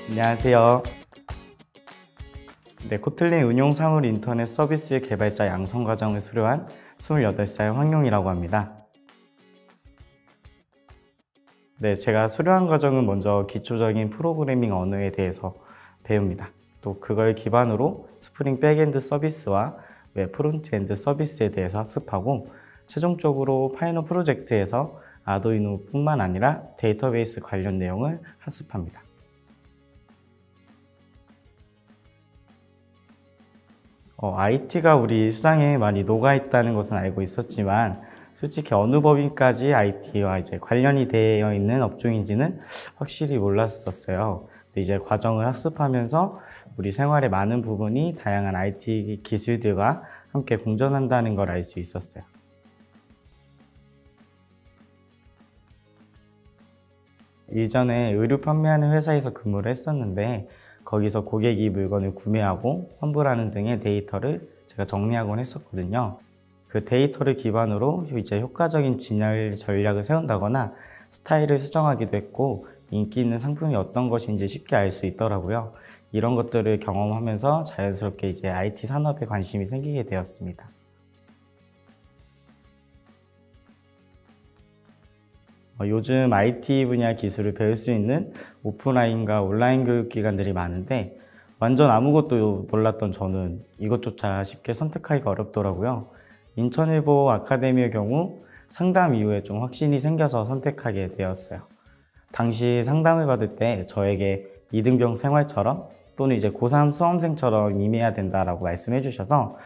안녕하세요. 네, 코틀린 응용사물 인터넷 서비스 개발자 양성 과정을 수료한 28살 황용이라고 합니다. 네, 제가 수료한 과정은 먼저 기초적인 프로그래밍 언어에 대해서 배웁니다. 또 그걸 기반으로 스프링 백엔드 서비스와 웹 프론트엔드 서비스에 대해서 학습하고 최종적으로 파이널 프로젝트에서 아두이노뿐만 아니라 데이터베이스 관련 내용을 학습합니다. IT가 우리 일상에 많이 녹아있다는 것은 알고 있었지만 솔직히 어느 법인까지 IT와 이제 관련이 되어 있는 업종인지는 확실히 몰랐었어요. 근데 이제 과정을 학습하면서 우리 생활의 많은 부분이 다양한 IT 기술들과 함께 공존한다는 걸 알 수 있었어요. 이전에 의류 판매하는 회사에서 근무를 했었는데 거기서 고객이 물건을 구매하고 환불하는 등의 데이터를 제가 정리하곤 했었거든요. 그 데이터를 기반으로 이제 효과적인 진열 전략을 세운다거나 스타일을 수정하기도 했고 인기 있는 상품이 어떤 것인지 쉽게 알 수 있더라고요. 이런 것들을 경험하면서 자연스럽게 이제 IT 산업에 관심이 생기게 되었습니다. 요즘 IT 분야 기술을 배울 수 있는 오프라인과 온라인 교육 기관들이 많은데 완전 아무것도 몰랐던 저는 이것조차 쉽게 선택하기가 어렵더라고요. 인천일보 아카데미의 경우 상담 이후에 좀 확신이 생겨서 선택하게 되었어요. 당시 상담을 받을 때 저에게 이등병 생활처럼 또는 이제 고3 수험생처럼 임해야 된다라고 말씀해 주셔서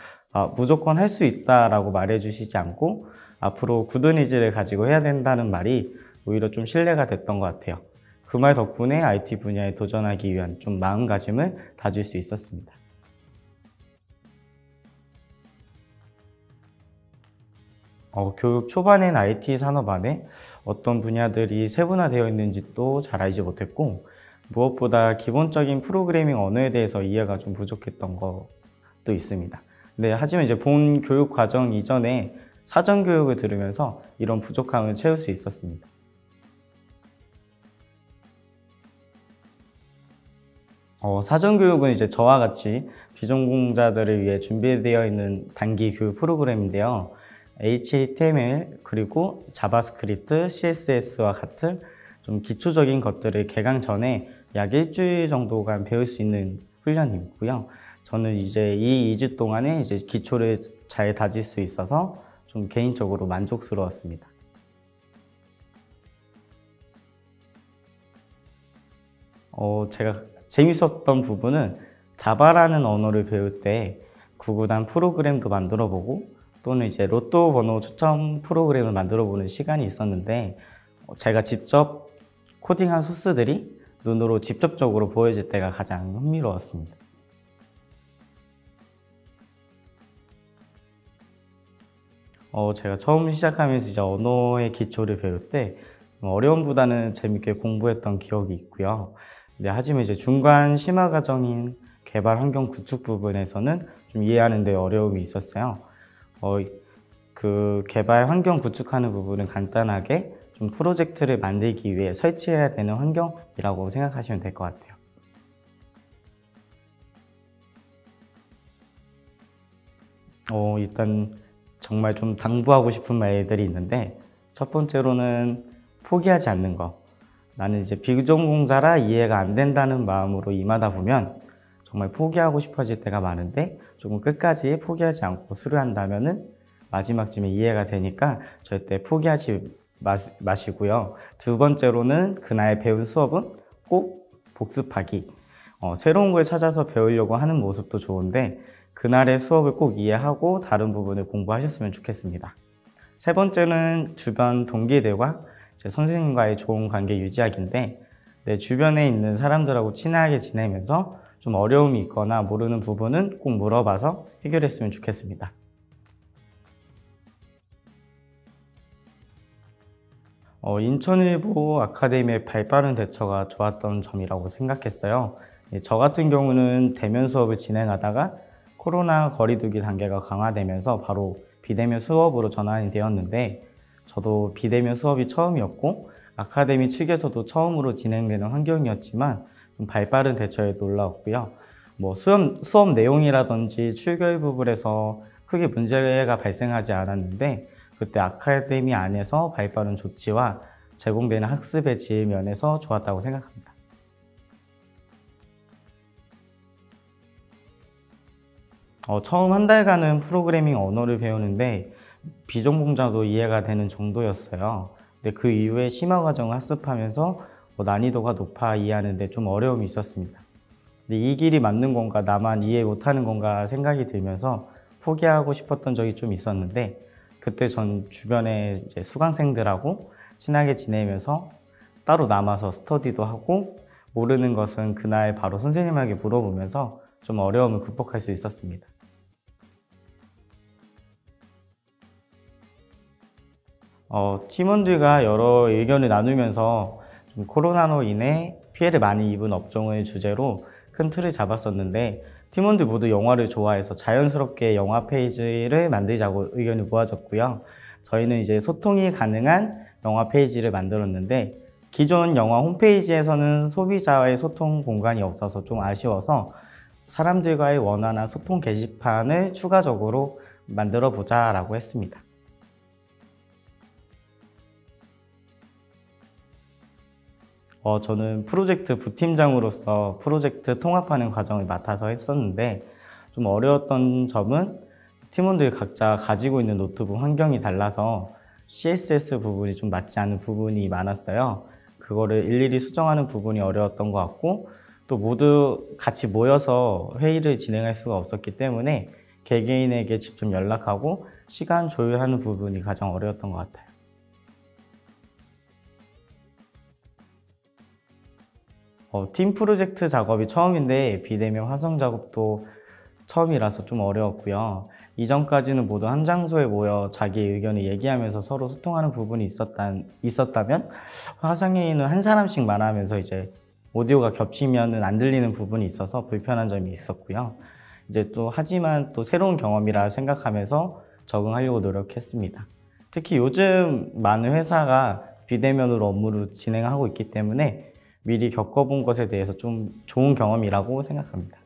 무조건 할 수 있다라고 말해 주시지 않고 앞으로 굳은 의지를 가지고 해야 된다는 말이 오히려 좀 신뢰가 됐던 것 같아요. 그 말 덕분에 IT 분야에 도전하기 위한 좀 마음가짐을 다질 수 있었습니다. 교육 초반엔 IT 산업 안에 어떤 분야들이 세분화되어 있는지도 잘 알지 못했고 무엇보다 기본적인 프로그래밍 언어에 대해서 이해가 좀 부족했던 것도 있습니다. 네, 하지만 이제 본 교육 과정 이전에 사전 교육을 들으면서 이런 부족함을 채울 수 있었습니다. 사전 교육은 이제 저와 같이 비전공자들을 위해 준비되어 있는 단기 교육 프로그램인데요. HTML 그리고 자바스크립트, CSS와 같은 좀 기초적인 것들을 개강 전에 약 일주일 정도간 배울 수 있는 훈련이고요. 저는 이제 이 2주 동안에 이제 기초를 잘 다질 수 있어서 좀 개인적으로 만족스러웠습니다. 제가 재밌었던 부분은 자바라는 언어를 배울 때 구구단 프로그램도 만들어 보고 또는 이제 로또 번호 추첨 프로그램을 만들어 보는 시간이 있었는데 제가 직접 코딩한 소스들이 눈으로 직접적으로 보여질 때가 가장 흥미로웠습니다. 제가 처음 시작하면서 이제 언어의 기초를 배울 때 어려움보다는 재밌게 공부했던 기억이 있고요. 네, 하지만 이제 중간 심화 과정인 개발 환경 구축 부분에서는 좀 이해하는 데 어려움이 있었어요. 그 개발 환경 구축하는 부분은 간단하게 좀 프로젝트를 만들기 위해 설치해야 되는 환경이라고 생각하시면 될 것 같아요. 일단 정말 좀 당부하고 싶은 말들이 있는데 첫 번째로는 포기하지 않는 거. 나는 이제 비전공자라 이해가 안 된다는 마음으로 임하다 보면 정말 포기하고 싶어질 때가 많은데 조금 끝까지 포기하지 않고 수료한다면은 마지막쯤에 이해가 되니까 절대 포기하지 마시고요. 두 번째로는 그날 배운 수업은 꼭 복습하기. 새로운 걸 찾아서 배우려고 하는 모습도 좋은데 그날의 수업을 꼭 이해하고 다른 부분을 공부하셨으면 좋겠습니다. 세 번째는 주변 동기들과 제 선생님과의 좋은 관계 유지하기인데 내 주변에 있는 사람들하고 친하게 지내면서 좀 어려움이 있거나 모르는 부분은 꼭 물어봐서 해결했으면 좋겠습니다. 인천일보 아카데미의 발빠른 대처가 좋았던 점이라고 생각했어요. 저 같은 경우는 대면 수업을 진행하다가 코로나 거리두기 단계가 강화되면서 바로 비대면 수업으로 전환이 되었는데, 저도 비대면 수업이 처음이었고 아카데미 측에서도 처음으로 진행되는 환경이었지만 좀 발빠른 대처에 놀라웠고요. 수업 내용이라든지 출결 부분에서 크게 문제가 발생하지 않았는데, 그때 아카데미 안에서 발빠른 조치와 제공되는 학습의 질 면에서 좋았다고 생각합니다. 처음 한 달간은 프로그래밍 언어를 배우는데 비전공자도 이해가 되는 정도였어요. 근데 그 이후에 심화 과정을 학습하면서 난이도가 높아 이해하는데 좀 어려움이 있었습니다. 근데 이 길이 맞는 건가, 나만 이해 못하는 건가 생각이 들면서 포기하고 싶었던 적이 좀 있었는데, 그때 전 주변에 이제 수강생들하고 친하게 지내면서 따로 남아서 스터디도 하고, 모르는 것은 그날 바로 선생님에게 물어보면서 좀 어려움을 극복할 수 있었습니다. 팀원들과 여러 의견을 나누면서 좀 코로나로 인해 피해를 많이 입은 업종을 주제로 큰 틀을 잡았었는데, 팀원들 모두 영화를 좋아해서 자연스럽게 영화 페이지를 만들자고 의견이 모아졌고요. 저희는 이제 소통이 가능한 영화 페이지를 만들었는데, 기존 영화 홈페이지에서는 소비자와의 소통 공간이 없어서 좀 아쉬워서 사람들과의 원활한 소통 게시판을 추가적으로 만들어 보자라고 했습니다. 저는 프로젝트 부팀장으로서 프로젝트 통합하는 과정을 맡아서 했었는데, 좀 어려웠던 점은 팀원들이 각자 가지고 있는 노트북 환경이 달라서 CSS 부분이 좀 맞지 않는 부분이 많았어요. 그거를 일일이 수정하는 부분이 어려웠던 것 같고, 또 모두 같이 모여서 회의를 진행할 수가 없었기 때문에 개개인에게 직접 연락하고 시간 조율하는 부분이 가장 어려웠던 것 같아요. 팀 프로젝트 작업이 처음인데 비대면 화성 작업도 처음이라서 좀 어려웠고요. 이전까지는 모두 한 장소에 모여 자기 의견을 얘기하면서 서로 소통하는 부분이 있었다면, 화상회의는 한 사람씩 말하면서 이제 오디오가 겹치면 안 들리는 부분이 있어서 불편한 점이 있었고요. 하지만 또 새로운 경험이라 생각하면서 적응하려고 노력했습니다. 특히 요즘 많은 회사가 비대면으로 업무를 진행하고 있기 때문에 미리 겪어본 것에 대해서 좀 좋은 경험이라고 생각합니다.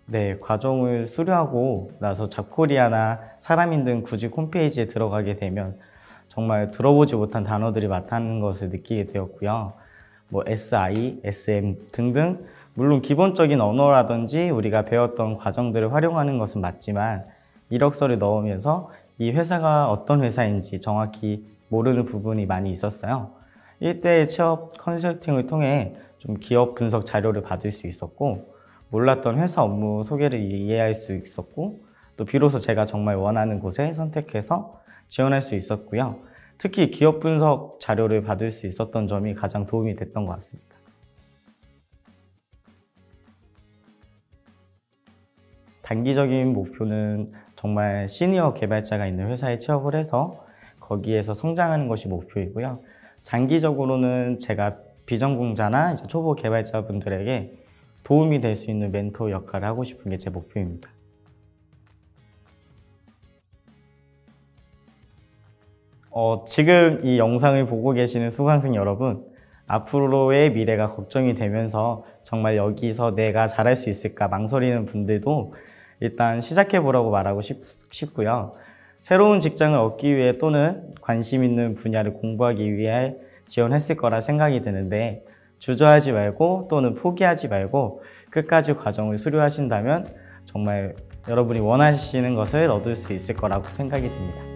네, 과정을 수료하고 나서 잡코리아나 사람인 등 구직 홈페이지에 들어가게 되면 정말 들어보지 못한 단어들이 많다는 것을 느끼게 되었고요. SI, SM 등등 물론 기본적인 언어라든지 우리가 배웠던 과정들을 활용하는 것은 맞지만, 이력서를 넣으면서 이 회사가 어떤 회사인지 정확히 모르는 부분이 많이 있었어요. 이때 취업 컨설팅을 통해 좀 기업 분석 자료를 받을 수 있었고, 몰랐던 회사 업무 소개를 이해할 수 있었고, 또 비로소 제가 정말 원하는 곳에 선택해서 지원할 수 있었고요. 특히 기업 분석 자료를 받을 수 있었던 점이 가장 도움이 됐던 것 같습니다. 단기적인 목표는 정말 시니어 개발자가 있는 회사에 취업을 해서 거기에서 성장하는 것이 목표이고요. 장기적으로는 제가 비전공자나 초보 개발자분들에게 도움이 될 수 있는 멘토 역할을 하고 싶은 게 제 목표입니다. 지금 이 영상을 보고 계시는 수강생 여러분, 앞으로의 미래가 걱정이 되면서 정말 여기서 내가 잘할 수 있을까 망설이는 분들도 일단 시작해보라고 말하고 싶고요. 새로운 직장을 얻기 위해 또는 관심 있는 분야를 공부하기 위해 지원했을 거라 생각이 드는데, 주저하지 말고 또는 포기하지 말고 끝까지 과정을 수료하신다면 정말 여러분이 원하시는 것을 얻을 수 있을 거라고 생각이 듭니다.